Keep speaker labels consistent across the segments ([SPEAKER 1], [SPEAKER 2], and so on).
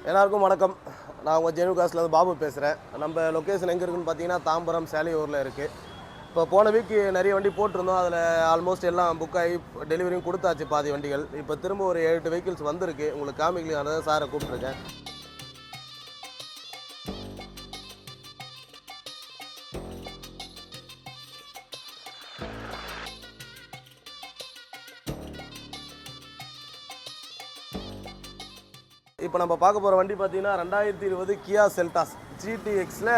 [SPEAKER 1] எல்லாருக்கும் வணக்கம். நான் உங்கள் ஜெனு காஸ்லேருந்து பாபு பேசுகிறேன். நம்ம லொக்கேஷன் எங்கே இருக்குன்னு பார்த்தீங்கன்னா தாம்பரம் சேலையூரில் இருக்குது. இப்போ போன வீக் நிறைய வண்டி போட்டிருந்தோம். அதில் ஆல்மோஸ்ட் எல்லாம் புக் ஆகி டெலிவரியும் கொடுத்தாச்சு பாதி வண்டிகள். இப்போ திரும்ப ஒரு 7 வெஹிக்கிள்ஸ் வந்திருக்கு. உங்களுக்கு காமிக்கலானதை சாரை கூப்பிட்ருக்கேன். இப்போ நம்ம பார்க்க போகிற வண்டி பார்த்தீங்கன்னா 2020 கியா செல்டாஸ் GTXல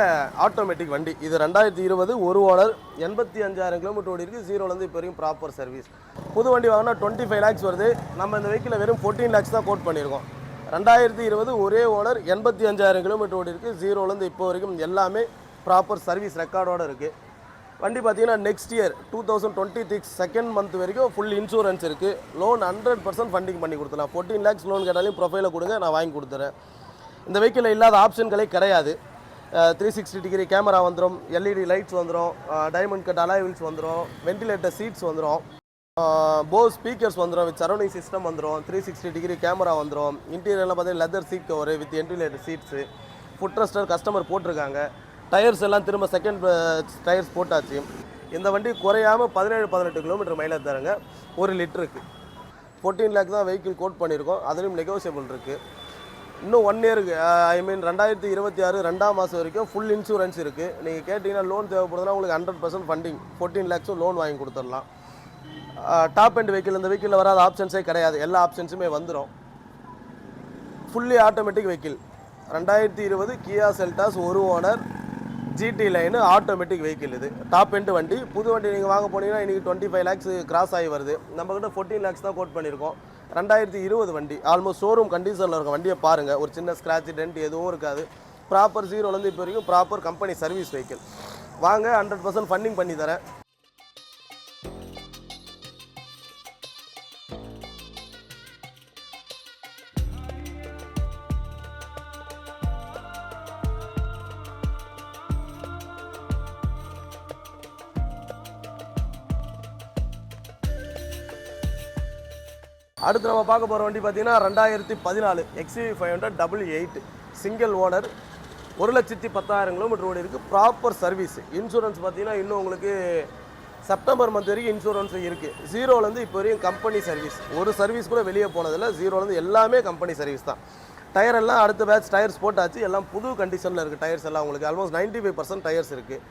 [SPEAKER 1] ஆட்டோமேட்டிக் வண்டி. இது 2020 ஒரு ஓனர், 85,000 கிலோமீட்டர் ஓடி இருக்குது. ஜீரோலேருந்து இப்போ வரைக்கும் ப்ராப்பர் சர்வீஸ். புது வண்டி வாங்கினா 25 lakhs வருது. நம்ம இந்த வெஹிக்கில் வெறும் 14 lakhs தான் கோட் பண்ணியிருக்கோம். 2020 ஒரே ஓனர், 85,000 கிலோமீட்டர் ஓடி இருக்குது. ஜீரோலேருந்து இப்போ வரைக்கும் எல்லாமே ப்ராப்பர் சர்வீஸ் ரெக்கார்டோடு இருக்குது. வண்டி பார்த்தீங்கன்னா நெக்ஸ்ட் இயர் 2026 செகண்ட் மந்த் வரைக்கும் ஃபுல் இன்சூரன்ஸ் இருக்குது. லோன் 100% ஃபண்டிங் பண்ணி கொடுத்துலாம். 14 lakhs லோன் கேட்டாலும் ப்ரொஃபைலை கொடுங்க, நான் வாங்கி கொடுத்துறேன். இந்த வெஹிக்கிளில் இல்லாத ஆப்ஷன்களே கிடையாது. 360 டிகிரி கேமரா வந்துடும், LED லைட்ஸ் வந்துடும், டைமண்ட் கட் அலாய் வீல்ஸ் வந்துடும், வென்டிலேட்டர் சீட்ஸ் வந்துடும், போஸ் ஸ்பீக்கர்ஸ் வந்துடும், வித் சரௌண்டிங் சிஸ்டம் வந்துடும், 360 டிகிரி கேமரா வந்துடும். இன்டீரியர்லாம் பார்த்தீங்கன்னா leather seat cover with ventilator seats, foot ரெஸ்டர் கஸ்டமர் போட்டிருக்காங்க. டயர்ஸ் எல்லாம் திரும்ப செகண்ட் டயர்ஸ் போட்டாச்சு. இந்த வண்டி குறையாமல் 17-18 கிலோமீட்டர் மைலேஜ் தருங்க 1 லிட்டருக்கு. 14 lakh தான் வெஹிக்கிள் கோட் பண்ணியிருக்கோம். அதுலேயும் நெகோசியபிள் இருக்குது. இன்னும் 1 இயருக்கு ஐ மீன் 2026 2ஆம் மாதம் வரைக்கும் ஃபுல் இன்சூரன்ஸ் இருக்குது. நீங்கள் கேட்டிங்கன்னா லோன் தேவைப்படுதுன்னா உங்களுக்கு 100% ஃபண்டிங் 14 lakhs லோன் வாங்கி கொடுத்துடலாம். டாப் எண்ட் வெஹிக்கிள், இந்த வெஹிக்கிளில் வராத ஆப்ஷன்ஸே கிடையாது. எல்லா ஆப்ஷன்ஸுமே வந்துடும். Fully automatic vehicle 2020 Kia Seltos ஒரு owner GT line automatic vehicle. இது டாப் எண்ட் வண்டி. புது வண்டி நீங்கள் வாங்க போனீங்கன்னா இன்றைக்கி 25 lakhs கிராஸ் ஆகி வருது. நம்மக்கிட்ட 14 lakhs தான் கோட் பண்ணியிருக்கோம். 2020 வண்டி ஆல்மோஸ்ட் ஷோரூம் கண்டிஷனில் இருக்க வண்டியை பாருங்கள். ஒரு சின்ன ஸ்க்ராட்ச் டென்ட் எதுவும் இருக்காது. ப்ராப்பர் ஜீரோலேருந்து இப்போ வரைக்கும் ப்ராப்பர் கம்பெனி சர்வீஸ் வெஹிக்கிள். வாங்க, 100% ஃபண்டிங் பண்ணி தரேன். அடுத்து நம்ம பார்க்க போகிற வண்டி பார்த்தீங்கன்னா 2014 XUV 500 88 சிங்கிள் ஓனர், 1,10,000 கிலோமீட்டர் ஓடி இருக்குது. Proper service. இன்சூரன்ஸ் பார்த்தீங்கன்னா இன்னும் உங்களுக்கு செப்டம்பர் மந்த் வரைக்கும் இன்சூரன்ஸ் இருக்குது. ஜீரோலேருந்து இப்போ வரைக்கும் கம்பெனி சர்வீஸ். ஒரு சர்வீஸ் கூட வெளியே போனதில்லை. ஜீரோலேருந்து எல்லாமே கம்பெனி சர்வீஸ் தான். டயர் எல்லாம் அடுத்த பேட்ச் டயர்ஸ் போட்டாச்சு. எல்லாம் புது கண்டிஷனில் இருக்குது. டயர்ஸ் எல்லாம் உங்களுக்கு ஆல்மோஸ்ட் 95% டயர்ஸ் இருக்குது.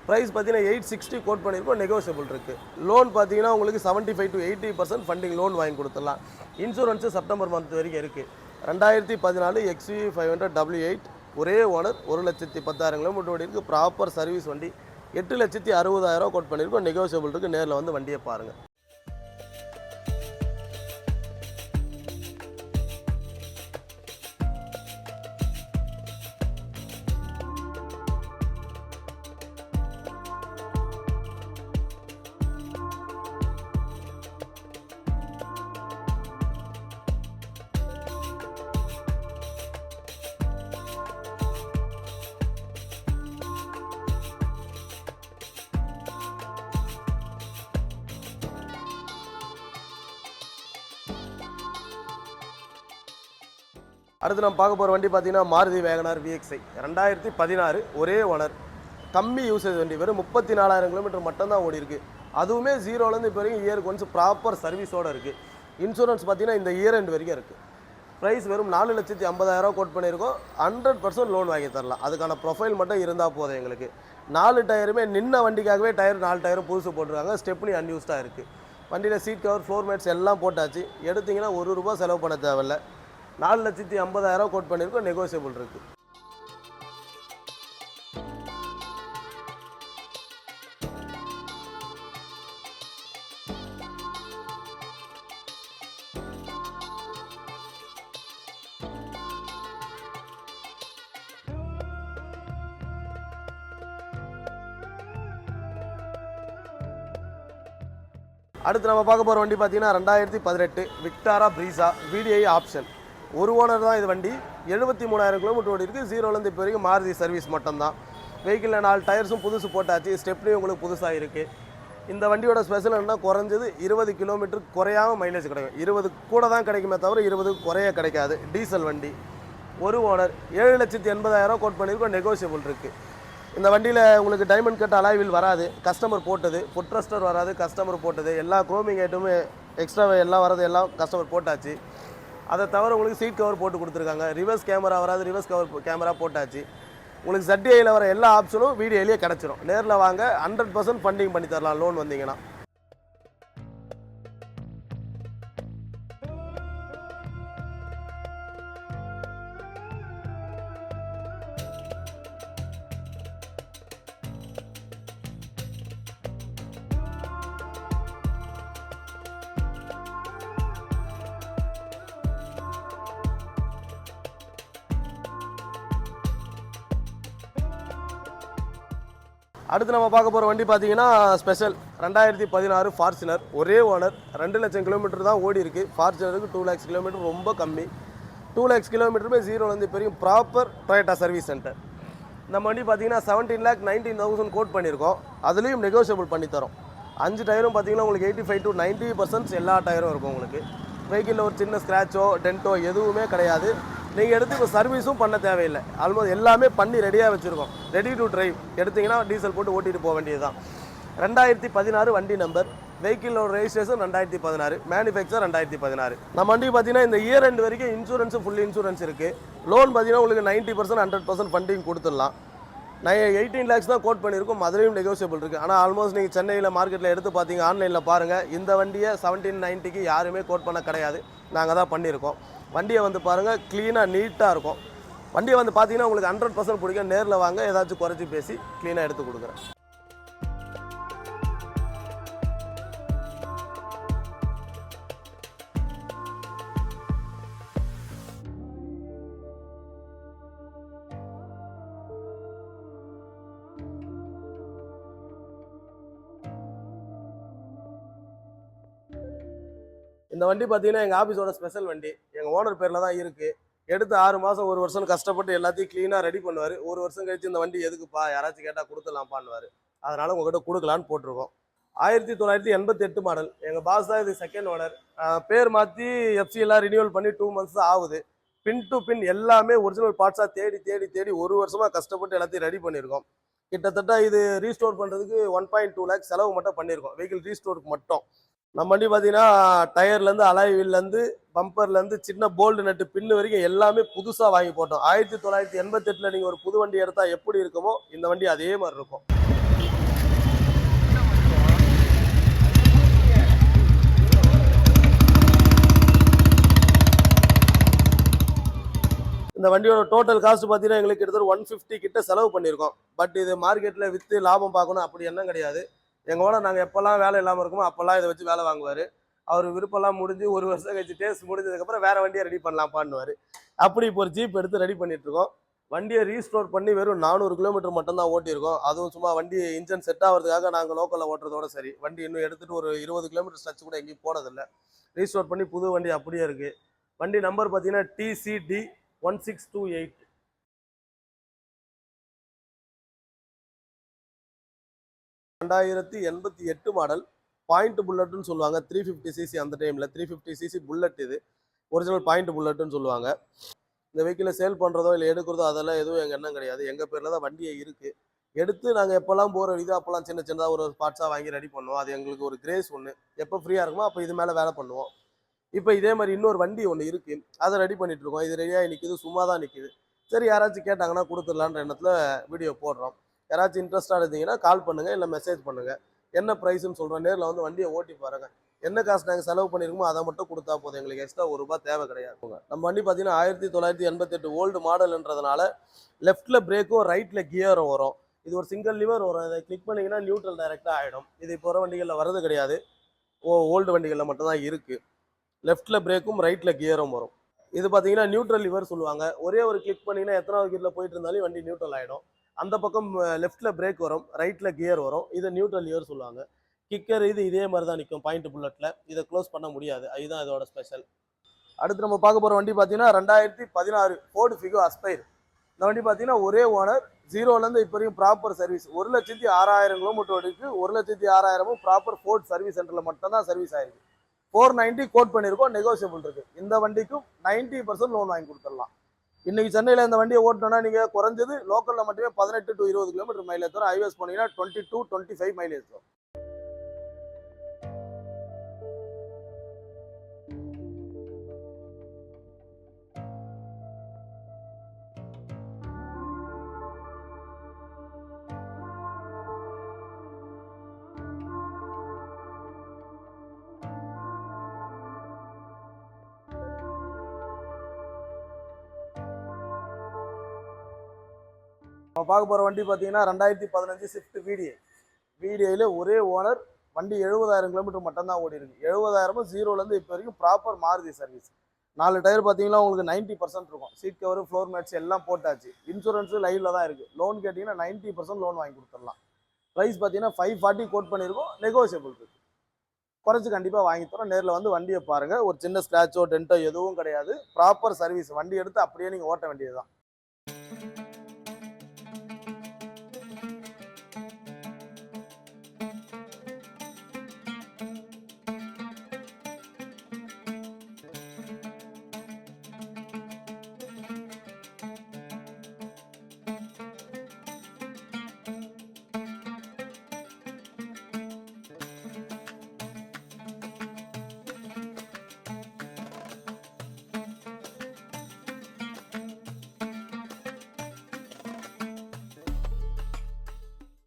[SPEAKER 1] ப்ரைஸ் பார்த்தீங்கன்னா 860 கோட் பண்ணியிருக்கோம். நெகோசியபிள் இருக்குது. லோன் பார்த்தீங்கன்னா உங்களுக்கு 75 to 80% ஃபண்டிங் லோன் வாங்கி கொடுத்துடலாம். இன்சூரன்ஸு செப்டம்பர் மந்த் வரைக்கும் இருக்குது. 2014 XUV 500 88 ஒரே ஓனர், 1,10,000 கிலோமீட்டர் ஓடி இருக்குது. ப்ராப்பர் சர்வீஸ் வண்டி. 8,60,000 கோட் பண்ணியிருக்கோம். நெகோசியபிள் இருக்குது. நேரில் வந்து வண்டியை பாருங்கள். அடுத்து நம்ம பார்க்க போகிற வண்டி பார்த்தீங்கன்னா மாருதி வேகனார் VXi 2016 ஒரே ஓனர், கம்மி யூசேஜ் வண்டி. வெறும் 34,000 கிலோமீட்டர் மட்டும்தான் ஓடி இருக்குது. அதுவுமே ஜீரோலேருந்து இப்போ வரைக்கும் இயருக்கு கொஞ்சம் ப்ராப்பர் சர்வீஸோடு இருக்குது. இன்சூரன்ஸ் பார்த்தீங்கன்னா இந்த இயர் எண்ட் வரைக்கும் இருக்குது. ப்ரைஸ் வெறும் 4,50,000 கோட் பண்ணியிருக்கோம். 100% லோன் வாங்கி தரலாம். அதுக்கான ப்ரொஃபைல் மட்டும் இருந்தால் போதும் எங்களுக்கு. 4 டயருமே நின்ன வண்டிக்காகவே டயர் 4 டயரும் புதுசு போட்டிருக்காங்க. ஸ்டெப்னி அன்யூஸ்டாக இருக்குது. வண்டியில் சீட் கவர், ஃப்ளோர் மேட்ஸ் எல்லாம் போட்டாச்சு. எடுத்திங்கன்னா ₹1 செலவு பண்ண தேவையில்லை. 4,50,000 கோட் பண்ணியிருக்கோம். நெகோசியபிள் இருக்குது. அடுத்து நம்ம பார்க்க போகிற வண்டி பார்த்தீங்கன்னா 2018 விக்டாரா ப்ரீஸா VDI ஆப்ஷன். ஒரு ஓனர் தான் இது வண்டி. 73,000 கிலோமீட்டர் ஓடி இருக்குது. ஜீரோலேருந்து இப்போ வரைக்கும் மாருதி சர்வீஸ் மட்டும்தான். வெஹிக்கிளில் 4 டயர்ஸும் புதுசு போட்டாச்சு. ஸ்டெப்னி உங்களுக்கு புதுசாக இருக்குது. இந்த வண்டியோட ஸ்பெஷல் என்ன, குறைஞ்சது 20 கிலோமீட்டர் குறையாமல் மைலேஜ் கிடைக்கும். 20 கூட தான் கிடைக்குமே தவிர 20 குறைய கிடைக்காது. டீசல் வண்டி. ஒரு ஓனர் 7,80,000 கோட் பண்ணியிருக்கோம், நெகோஷியபிள் இருக்குது. இந்த வண்டியில் உங்களுக்கு டைமண்ட் கட் அலாய்வில் வராது, கஸ்டமர் போட்டது. ஃபுட் ட்ரஸ்டர் வராது, கஸ்டமர் போட்டது. எல்லா குரோமிங் ஐட்டமும் எக்ஸ்ட்ரா எல்லாம் வரது எல்லாம் கஸ்டமர் போட்டாச்சு. அதை தவிர உங்களுக்கு சீட் கவர் போட்டு கொடுத்துருக்காங்க. ரிவர்ஸ் கேமரா வராது, ரிவர்ஸ் கவர் கேமரா போட்டாச்சு. உங்களுக்கு ZDIயில் வர எல்லா ஆப்ஷனும் வீடியோலேயே கிடச்சிரும். நேரில் வாங்க, 100% ஃபண்டிங் பண்ணி தரலாம் லோன் வந்தீங்கன்னா. அடுத்து நம்ம பார்க்க போகிற வண்டி பார்த்தீங்கன்னா ஸ்பெஷல் 2016 ஃபார்ச்சுனர். ஒரே ஓனர், 2 லட்சம் கிலோமீட்டர் தான் ஓடி இருக்குது. ஃபார்ச்சுனருக்கு 2 lakhs கிலோமீட்டர் ரொம்ப கம்மி. 2 lakhs கிலோமீட்டருமே ஜீரோலேருந்து இப்போ வரைக்கும் ப்ராப்பர் டொயோட்டா சர்வீஸ் சென்டர். நம்ம வண்டி பார்த்தீங்கன்னா 17,19,000 கோட் பண்ணியிருக்கோம். அதுலேயும் நெகோஷியபிள் பண்ணித்தரோம். 5 டயரும் பார்த்தீங்கன்னா உங்களுக்கு 85 to 90% எல்லா டயரும் இருக்கும். உங்களுக்கு வெஹிக்கிளில் ஒரு சின்ன ஸ்க்ராச்சோ டென்ட்டோ எதுவுமே கிடையாது. நீங்கள் எடுத்து இப்போ சர்வீஸும் பண்ண தேவையில்லை. ஆல்மோஸ்ட் எல்லாமே பண்ணி ரெடியாக வச்சுருக்கோம். Ready to drive. எடுத்திங்கன்னா டீசல் போட்டு ஓட்டிகிட்டு போக வேண்டியது தான். 2016 வண்டி நம்பர். வெஹிக்கிளோட registration 2016, manufacture 2016. நம்ம வண்டி பார்த்தீங்கன்னா இந்த இயர் எண்ட் வரைக்கும் இன்சூரன்ஸு ஃபுல் இன்சூரன்ஸ் இருக்குது. லோன் பார்த்தீங்கன்னா உங்களுக்கு 90% 100% ஃபண்டிங் கொடுத்துடலாம். 18 lakhs தான் கோட் பண்ணியிருக்கோம். அதுலேயும் நெகோஷியபிள் இருக்குது. ஆனால் ஆல்மோஸ்ட் நீங்கள் சென்னையில் மார்க்கெட்டில் எடுத்து பார்த்தீங்க, ஆன்லைனில் பாருங்கள், இந்த வண்டியை 1790க்கு யாருமே கோட் பண்ண கிடையாது. நாங்கள் தான் பண்ணியிருக்கோம். வண்டியை வந்து பாருங்கள், க்ளீனாக நீட்டாக இருக்கும். வண்டியை வந்து பார்த்தீங்கன்னா உங்களுக்கு 100% பிடிக்கும். நேரில் வாங்க, ஏதாச்சும் குறைச்சி பேசி க்ளீனாக எடுத்து கொடுக்குறேன். இந்த வண்டி பார்த்தீங்கன்னா எங்கள் ஆஃபீஸோட ஸ்பெஷல் வண்டி. எங்கள் ஓனர் பேரில் தான் இருக்குது. எடுத்து 6 மாதம் 1 வருஷம் கஷ்டப்பட்டு எல்லாத்தையும் க்ளீனாக ரெடி பண்ணுவார். 1 வருஷம் கழிச்சு இந்த வண்டி எதுக்குப்பா, யாராச்சும் கேட்டால் கொடுத்துடலாம்ப்பான்னுவார். அதனால் உங்கள்கிட்ட கொடுக்கலான்னு போட்டிருக்கோம். 1988 மாடல். எங்கள் பாஸ் தான் இது செகண்ட் ஓனர். பேர் மாற்றி FC எல்லாம் ரினியூவல் பண்ணி 2 months தான் ஆகுது. பின் டு பின் எல்லாமே ஒரிஜினல் பார்ட்ஸாக தேடி தேடி தேடி 1 வருஷமாக கஷ்டப்பட்டு எல்லாத்தையும் ரெடி பண்ணியிருக்கோம். கிட்டத்தட்ட இது ரீஸ்டோர் பண்ணுறதுக்கு 1.2 lakhs செலவு மட்டும் பண்ணியிருக்கோம், வெஹிக்கிள் ரீஸ்டோருக்கு மட்டும். நம்ம வண்டி பார்த்தீங்கன்னா டயர்லேருந்து அலாய் வீல்லேருந்து பம்பர்லேருந்து சின்ன போல்டு நட்டு பின்னு வரைக்கும் எல்லாமே புதுசாக வாங்கி போட்டோம். 1988 நீங்கள் ஒரு புது வண்டி எடுத்தால் எப்படி இருக்குமோ இந்த வண்டி அதே மாதிரி இருக்கும். இந்த வண்டியோட டோட்டல் காஸ்ட் பார்த்தீங்கன்னா எங்களுக்கு கிட்டத்தட்ட 150 கிட்ட செலவு பண்ணியிருக்கோம். பட் இது மார்க்கெட்டில் விற்று லாபம் பார்க்கணும் அப்படி எண்ணம் கிடையாது. எங்கள் ஓனர் நாங்கள் எப்போல்லாம் வேலை இல்லாமல் இருக்குமோ அப்போல்லாம் இதை வச்சு வேலை வாங்குவார். அவர் விருப்பம்லாம் முடிஞ்சு 1 வருஷம் கழிச்சு டேஸ்ட் முடிஞ்சதுக்கப்புறம் வேறு வண்டியை ரெடி பண்ணலாம்ப்பான்னுவார். அப்படி இப்போ ஒரு ஜீப் எடுத்து ரெடி பண்ணிகிட்ருக்கோம். வண்டியை ரீஸ்டோர் பண்ணி வெறும் 400 கிலோமீட்டர் மட்டும்தான் ஓட்டியிருக்கோம். அதுவும் சும்மா வண்டி இன்ஜின் செட் ஆகிறதுக்காக நாங்கள் லோக்கலில் ஓட்டுறதோட சரி. வண்டி இன்னும் எடுத்துகிட்டு ஒரு 20 கிலோமீட்டர் ஸ்ட்ரெச் கூட எங்கேயும் போனதில்லை. ரீஸ்டோர் பண்ணி புது வண்டி அப்படியே இருக்குது. வண்டி நம்பர் பார்த்தீங்கன்னா TCD 1628. 2088 மாடல். பாயிண்ட் புல்லட்டுன்னு சொல்லுவாங்க. 350cc அந்த டைமில் 350cc புல்லட். இது ஒரிஜினல் பாயிண்ட் புல்லட்டுன்னு சொல்லுவாங்க. இந்த வெஹிக்கிளை சேல் பண்ணுறதோ இல்லை எடுக்கிறதோ அதெல்லாம் எதுவும் எங்கள் எண்ணம் கிடையாது. எங்கள் பேரில் தான் வண்டியை இருக்குது. எடுத்து நாங்கள் எப்போல்லாம் போகிற இது அப்போல்லாம் சின்ன சின்னதாக ஒரு பார்ட்ஸாக வாங்கி ரெடி பண்ணுவோம். அது எங்களுக்கு ஒரு கிரேஸ் ஒன்று. எப்போ ஃப்ரீயாக இருக்குமோ அப்போ இது மேலே வேலை பண்ணுவோம். இப்போ இதே மாதிரி இன்னொரு வண்டி ஒன்று இருக்குது, அதை ரெடி பண்ணிகிட்ருக்கோம். இது ரெடியாக நிற்கிது, சும்மா தான் நிற்கிது. சரி, யாராச்சும் கேட்டாங்கன்னா கொடுத்துடலான்ற எண்ணத்தில் வீடியோ போடுறோம். யாராச்சும் இன்ட்ரெஸ்ட்டாக இருந்தீங்கன்னா கால் பண்ணுங்கள், இல்லை மெசேஜ் பண்ணுங்கள். என்ன ப்ரைஸ்ன்னு சொல்கிறோம், நேரில் வந்து வண்டியை ஓட்டி பாருங்கள். என்ன காசு நாங்கள் செலவு பண்ணியிருக்கோமோ அதை மட்டும் கொடுத்தா போதும். எங்களுக்கு எக்ஸ்ட்ரா ₹1 தேவை கிடையாது. நம்ம வண்டி பார்த்தீங்கன்னா 1988 ஓல்டு மாடல்ன்றதுனால லெஃப்ட்டில் பிரேக்கும் ரைட்டில் கியரும் வரும். இது ஒரு சிங்கிள் லிவர் வரும். இதை கிளிக் பண்ணிங்கன்னா நியூட்ரல் டைரெக்டாக ஆகிடும். இது இப்போ வர வண்டிகளில் வரது கிடையாது. ஓல்டு வண்டிகளில் மட்டும்தான் இருக்குது. லெஃப்ட்டில் பிரேக்கும் ரைட்டில் கியரும் வரும். இது பார்த்தீங்கன்னா நியூட்ரல் லிவர் சொல்லுவாங்க. ஒரே ஒரு கிளிக் பண்ணிங்கன்னா எத்தனாவது கியரில் போயிட்டு இருந்தாலும் வண்டி நியூட்ரல் ஆகிடும். அந்த பக்கம் லெஃப்ட்டில் பிரேக் வரும், ரைட்டில் கியர் வரும். இதை நியூட்ரல் லிவர் சொல்லுவாங்க. கிக்கர் இது இதே மாதிரி தான் நிற்கும் பாயிண்ட் புல்லட்டில். இதை க்ளோஸ் பண்ண முடியாது. அதுதான் இதோட ஸ்பெஷல். அடுத்து நம்ம பார்க்க போகிற வண்டி பார்த்தீங்கன்னா 2016 ஃபோர்டு ஃபிகோ அஸ்பைர். இந்த வண்டி பார்த்தீங்கன்னா ஒரே ஓனர், ஜீரோலேருந்து இப்போ வரைக்கும் ப்ராப்பர் சர்வீஸ். 1,06,000 கிலோமீட்டர் ஓடிருக்கு. 1,06,000 ப்ராப்பர் ஃபோர்ட் சர்வீஸ் சென்டரில் மட்டும்தான் சர்வீஸ் ஆயிருக்கு. 490 கோட் பண்ணியிருக்கோம், நெகோசியபிள் இருக்குது. இந்த வண்டிக்கும் 90% லோன் வாங்கி கொடுத்துடலாம். இன்னைக்கு சென்னையில் இந்த வண்டியை ஓட்டணும்னா நீங்கள் குறைஞ்சது லோக்கலில் மட்டுமே 18 to 20 கிலோமீட்டர் மைலேஜ் வரும். ஹைவேஸ் போனீங்கன்னா 20 to 25 மைலேஜ் வரும். நம்ம பார்க்க போகிற வண்டி பார்த்தீங்கன்னா 2015 ஸ்விஃப்ட் VDI. VDIயில் ஒரே ஓனர். வண்டி 70,000 கிலோமீட்டர் மட்டும்தான் ஓடி இருக்கு. 70,000 ஜீரோலேருந்து இப்போ வரைக்கும் ப்ராப்பர் மாருதி சர்வீஸ். 4 டயர் பார்த்தீங்கன்னா உங்களுக்கு 90% இருக்கும். சீட் கவர், ஃப்ளோர் மேட்ஸ் எல்லாம் போட்டாச்சு. இன்சூரன்ஸு லைவில் தான் இருக்குது. லோன் கேட்டிங்கன்னா 90% லோன் வாங்கி கொடுத்துடலாம். ப்ரைஸ் பார்த்தீங்கன்னா 540 கோட் பண்ணியிருக்கோம். நெகோசியபிள் இருக்குது. குறைச்சி கண்டிப்பாக வாங்கி தரோம். நேரில் வந்து வண்டியை பாருங்கள். ஒரு சின்ன ஸ்க்ராச்சோ டென்ட்டோ எதுவும் கிடையாது. Proper service. வண்டி எடுத்து அப்படியே நீங்கள் ஓட்ட வேண்டியது தான்.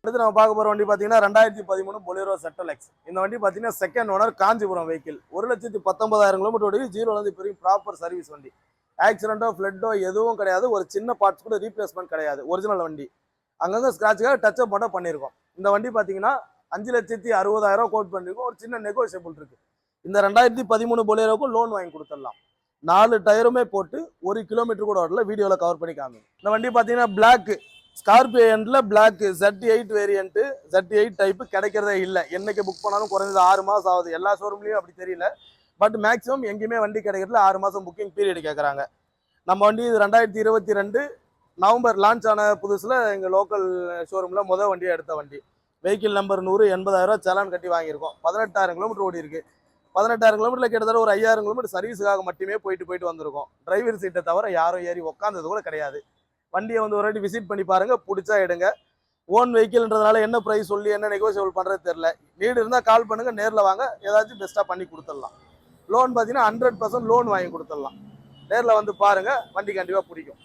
[SPEAKER 1] அடுத்து நம்ம பார்க்க போகிற வண்டி பார்த்தீங்கன்னா 2013 பொலேரோ செட்டல் எக்ஸ். இந்த வண்டி பார்த்தீங்கன்னா second owner, Kanchipuram vehicle. 1,19,000 kilometre ஓடி ஜீரோலேருந்து இப்போ வரைக்கும் ப்ராப்பர் சர்வீஸ் வண்டி. ஆக்சிடென்ட்டோ ஃப்ளட்டோ எதுவும் கிடையாது. ஒரு சின்ன பார்ட்ஸ் கூட ரீப்ளேஸ்மெண்ட் கிடையாது. ஒரிஜினல் வண்டி. அங்கங்கே ஸ்க்ராட்சுக்காக டச்சப் மட்டும் பண்ணியிருக்கோம். இந்த வண்டி பார்த்தீங்கன்னா 5,60,000 கோட் பண்ணியிருக்கோம். ஒரு சின்ன நெகோசியபிள் இருக்குது. இந்த 2013 பொலேரோக்கும் லோன் வாங்கி கொடுத்துடலாம். 4 டயருமே போட்டு 1 கிலோமீட்டர் கூட வரல. வீடியோவில் கவர் பண்ணி காமிங்க. இந்த வண்டி பார்த்தீங்கன்னா பிளாக் ஸ்கார்பியோ எண்டில் black Z8 variant, Z8 type கிடைக்கிறதே இல்லை. என்னைக்கு புக் பண்ணாலும் குறைஞ்சது 6 மாதம் ஆகுது. எல்லா ஷோரூம்லேயும் அப்படி தெரியல. பட் மேக்ஸிமம் எங்கேயுமே வண்டி கிடைக்கிறதுல 6 மாதம் புக்கிங் பீரியட் கேட்குறாங்க. நம்ம வண்டி இது 2022 நவம்பர் லான்ச் ஆன புதுசில் எங்கள் லோக்கல் ஷோரூமில் வண்டியை எடுத்த வண்டி. வெஹிக்கிள் நம்பர் 100, 80,000 செலான் கட்டி வாங்கியிருக்கோம். 18,000 கிலோமீட்டர் ஓடி இருக்குது. 18,000 கிலோமீட்டரில் கிட்டத்தட்ட ஒரு 5,000 கிலோமீட்டர் சர்வீஸுக்காக மட்டுமே போயிட்டு வந்திருக்கோம். டிரைவர் சீட்டை தவிர யாரும் ஏறி உட்காந்தது கூட கிடையாது. வண்டியை வந்து ஒரு வாட்டி விசிட் பண்ணி பாருங்கள். பிடிச்சா எடுங்க. ஓன் வெஹிக்கிள்ன்றதுனால என்ன ப்ரைஸ் சொல்லி என்ன நெகோசியபிள் பண்ணுறது தெரில. நீடு இருந்தால் கால் பண்ணுங்கள். நேரில் வாங்க. ஏதாச்சும் பெஸ்ட்டாக பண்ணி கொடுத்துடலாம். லோன் பார்த்தீங்கன்னா 100% லோன் வாங்கி கொடுத்துடலாம். நேரில் வந்து பாருங்கள். வண்டி கண்டிப்பாக பிடிக்கும்.